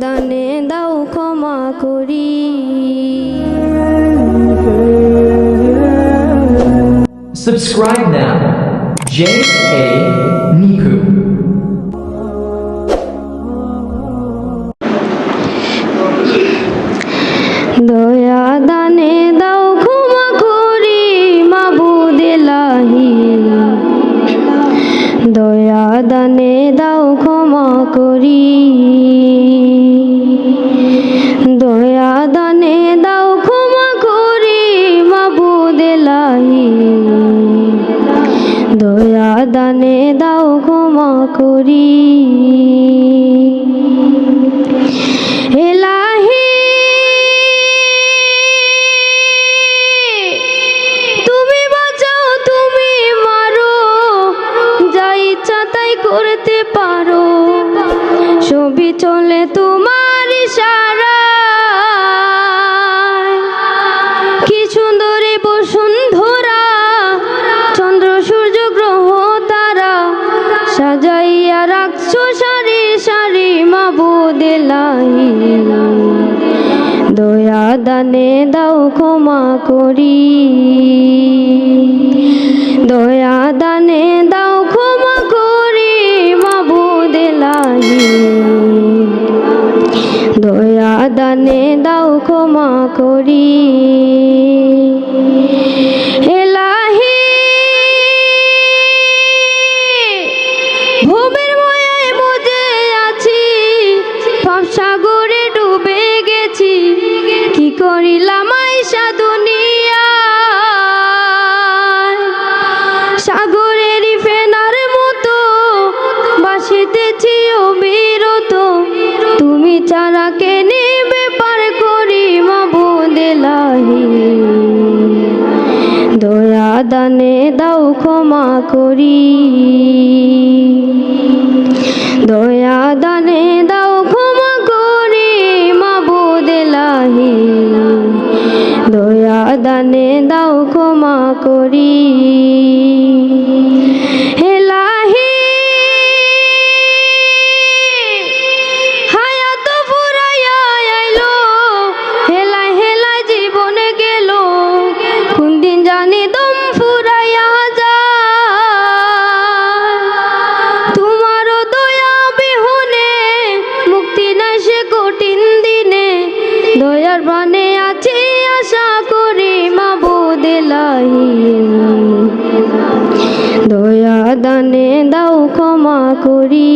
দানে দাও ক্ষমা করি। Subscribe now. J.A. Nipu. দয়া দানে দাও ক্ষমা করি মাবুদ ইলাহি। দয়া দানে দাও ক্ষমা করি। দয়া দানে দাও ক্ষমা করি মাবুদ ইলাহি। দয়া দানে দাও ক্ষমা করি। ইলাহি তুমি বাঁচাও, তুমি মারো, যা ইচ্ছা তাই করতে পারো। সবই চলে তোমার ইশারায়। কি সুন্দরী বসুন্ধরা, চন্দ্র সূর্য গ্রহ তারা, সাজাইয়া রাখছো সারি সারি মাবুদ ইলাহি। দয়া দানে দাও ক্ষমা করি। দয়া দানে দাও ক্ষমা করি মাবুদ ইলাহি। দয়া দানে দাও ক্ষমা করি। ইলাহি ভবের মায়ায় মজে আছি, পাপ সাগরে ডুবে গেছি। কি করিলাম আইসা দুনিয়ায়, সাগরের ফেনার মতো বাসিতেছি অবিরত। তুমি ছাড়া কে নেবে পার করি মাবুদ ইলাহি। দয়া দানে দাও ক্ষমা করি। দয়া দানে দাও ক্ষমা করি মাবুদ ইলাহি। দয়া দানে দাও ক্ষমা করি। ইলাহি হায়াত ফুরাইয়া আইলো, হেলায় হেলায় জীবন গেল। কোন দিন জানি দম ফুরাইয়া যায়। তোমারও দয়া বিহনে মুক্তি নাই সে কঠিন দিনে। দয়ার বানে আছি আশা করি মাবুদ ইলাহি। দয়া দানে দাও ক্ষমা করি।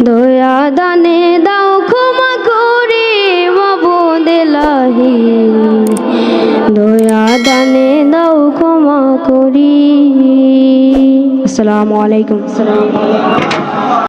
দয়া দানে দাও ক্ষমা করি মাবুদ ইলাহি। দয়া দানে দাও ক্ষমা করি। আসসালামু আলাইকুম।